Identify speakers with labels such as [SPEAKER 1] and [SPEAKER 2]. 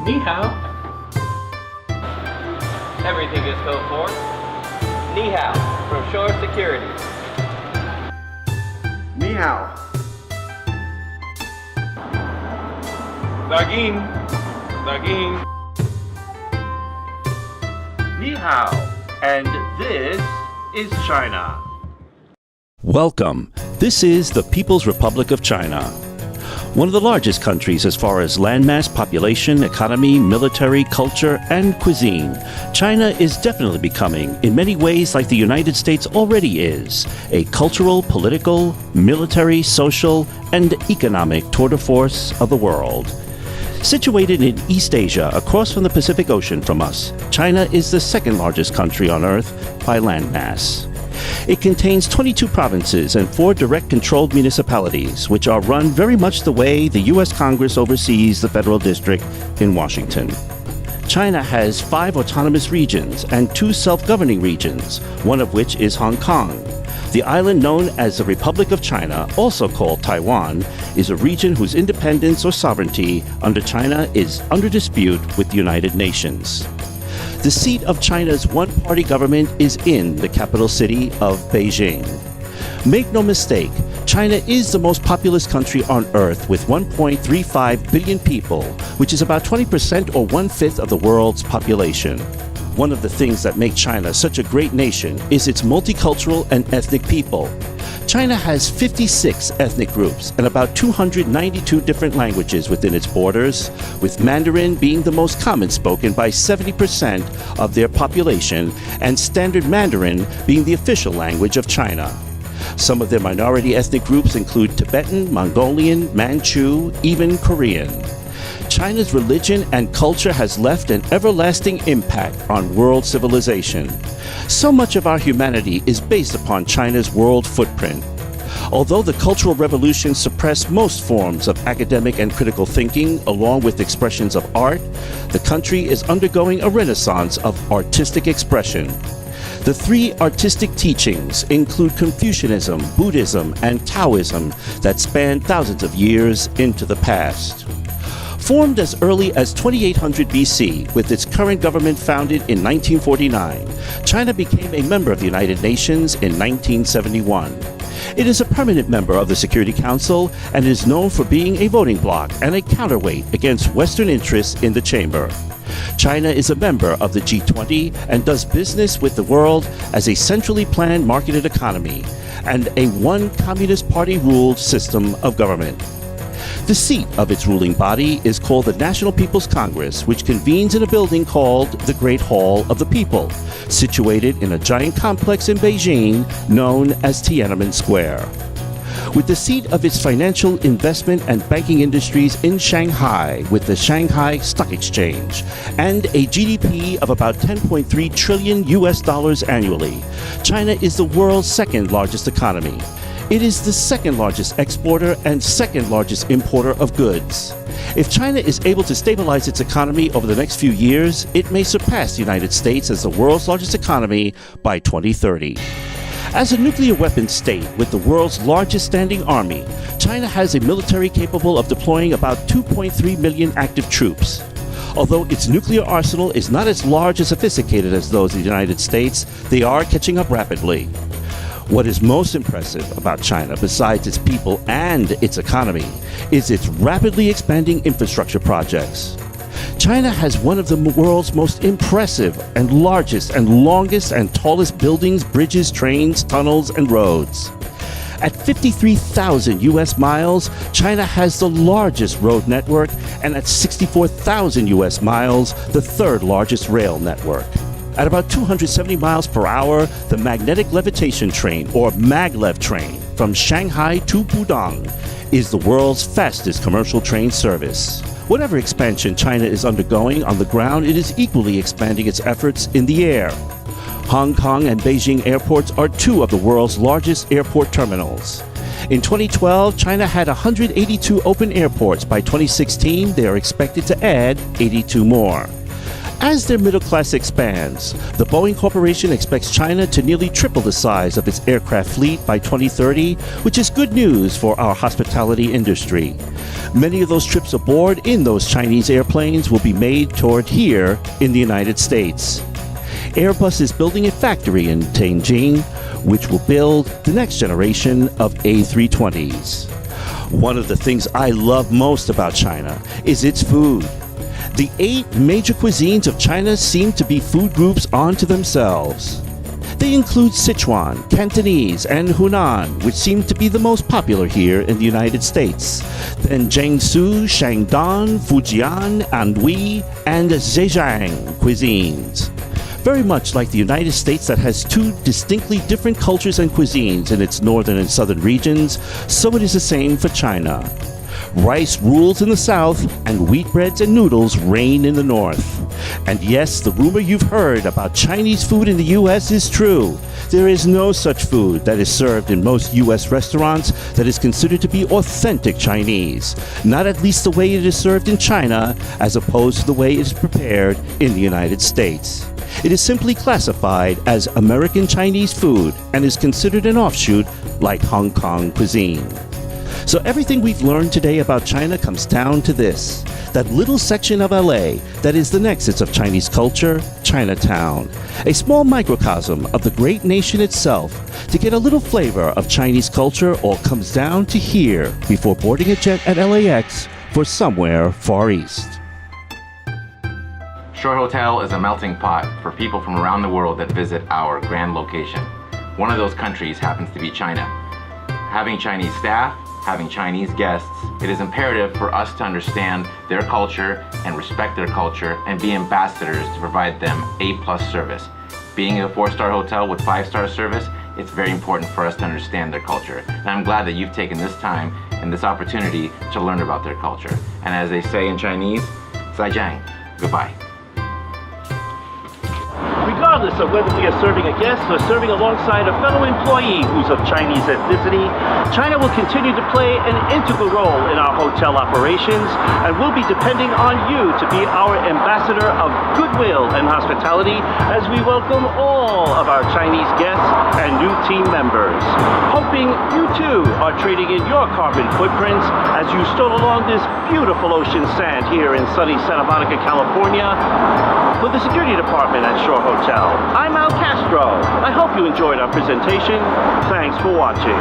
[SPEAKER 1] Ni hao.
[SPEAKER 2] Everything is code for Ni hao from Shore Security.
[SPEAKER 3] Ni hao.
[SPEAKER 1] Daging. Daging.
[SPEAKER 3] Ni hao. And this is China.
[SPEAKER 4] Welcome. This is the People's Republic of China. One of the largest countries as far as landmass, population, economy, military, culture, and cuisine. China is definitely becoming, in many ways like the United States already is, a cultural, political, military, social, and economic tour de force of the world. Situated in East Asia, across from the Pacific Ocean from us, China is the second largest country on Earth by landmass. It contains 22 provinces and 4 direct-controlled municipalities, which are run very much the way the U.S. Congress oversees the federal district in Washington. China has 5 autonomous regions and 2 self-governing regions, one of which is Hong Kong. The island known as the Republic of China, also called Taiwan, is a region whose independence or sovereignty under China is under dispute with the United Nations. The seat of China's one-party government is in the capital city of Beijing. Make no mistake, China is the most populous country on Earth with 1.35 billion people, which is about 20% or 1/5 of the world's population. One of the things that make China such a great nation is its multicultural and ethnic people. China has 56 ethnic groups and about 292 different languages within its borders, with Mandarin being the most common spoken by 70% of their population and Standard Mandarin being the official language of China. Some of their minority ethnic groups include Tibetan, Mongolian, Manchu, even Korean. China's religion and culture has left an everlasting impact on world civilization. So much of our humanity is based upon China's world footprint. Although the Cultural Revolution suppressed most forms of academic and critical thinking, along with expressions of art, the country is undergoing a renaissance of artistic expression. The 3 artistic teachings include Confucianism, Buddhism, and Taoism that span thousands of years into the past. Formed as early as 2800 BC, with its current government founded in 1949, China became a member of the United Nations in 1971. It is a permanent member of the Security Council and is known for being a voting bloc and a counterweight against Western interests in the chamber. China is a member of the G20 and does business with the world as a centrally planned marketed economy and a one Communist Party-ruled system of government. The seat of its ruling body is called the National People's Congress, which convenes in a building called the Great Hall of the People, situated in a giant complex in Beijing known as Tiananmen Square. With the seat of its financial, investment, and banking industries in Shanghai with the Shanghai Stock Exchange and a GDP of about 10.3 trillion US dollars annually, China is the world's second largest economy. It is the second largest exporter and second largest importer of goods. If China is able to stabilize its economy over the next few years, it may surpass the United States as the world's largest economy by 2030. As a nuclear weapons state with the world's largest standing army, China has a military capable of deploying about 2.3 million active troops. Although its nuclear arsenal is not as large and sophisticated as those of the United States, they are catching up rapidly. What is most impressive about China, besides its people and its economy, is its rapidly expanding infrastructure projects. China has one of the world's most impressive and largest and longest and tallest buildings, bridges, trains, tunnels, and roads. At 53,000 US miles, China has the largest road network, and at 64,000 US miles, the 3rd largest rail network. At about 270 miles per hour, the magnetic levitation train, or maglev train, from Shanghai to Pudong is the world's fastest commercial train service. Whatever expansion China is undergoing on the ground, it is equally expanding its efforts in the air. Hong Kong and Beijing airports are 2 of the world's largest airport terminals. In 2012, China had 182 open airports. By 2016, they are expected to add 82 more. As their middle class expands, the Boeing Corporation expects China to nearly triple the size of its aircraft fleet by 2030, which is good news for our hospitality industry. Many of those trips aboard in those Chinese airplanes will be made toward here in the United States. Airbus is building a factory in Tianjin, which will build the next generation of A320s. One of the things I love most about China is its food. The 8 major cuisines of China seem to be food groups unto themselves. They include Sichuan, Cantonese, and Hunan, which seem to be the most popular here in the United States. Then Jiangsu, Shandong, Fujian, Anhui, and Zhejiang cuisines. Very much like the United States that has 2 distinctly different cultures and cuisines in its northern and southern regions, so it is the same for China. Rice rules in the south, and wheat breads and noodles reign in the north. And yes, the rumor you've heard about Chinese food in the U.S. is true. There is no such food that is served in most U.S. restaurants that is considered to be authentic Chinese, not at least the way it is served in China, as opposed to the way it is prepared in the United States. It is simply classified as American Chinese food and is considered an offshoot like Hong Kong cuisine. So everything we've learned today about China comes down to this: that little section of LA that is the nexus of Chinese culture, Chinatown, a small microcosm of the great nation itself. To get a little flavor of Chinese culture all comes down to here before boarding a jet at LAX for somewhere far east.
[SPEAKER 5] Shore Hotel is a melting pot for people from around the world that visit our grand location. One of those countries happens to be China. Having Chinese staff, having Chinese guests, it is imperative for us to understand their culture and respect their culture and be ambassadors to provide them A+ service. Being a 4-star hotel with 5-star service, it's very important for us to understand their culture. And I'm glad that you've taken this time and this opportunity to learn about their culture. And as they say in Chinese, 再见, goodbye.
[SPEAKER 4] Regardless of whether we are serving a guest or serving alongside a fellow employee who's of Chinese ethnicity, China will continue to play an integral role in our hotel operations, and we'll be depending on you to be our ambassador of goodwill and hospitality as we welcome all of our Chinese guests and new team members. Hoping you too are trading in your carbon footprints as you stroll along this beautiful ocean sand here in sunny Santa Monica, California. For the security department at Shore Hotel, I'm Al Castro. I hope you enjoyed our presentation. Thanks for watching.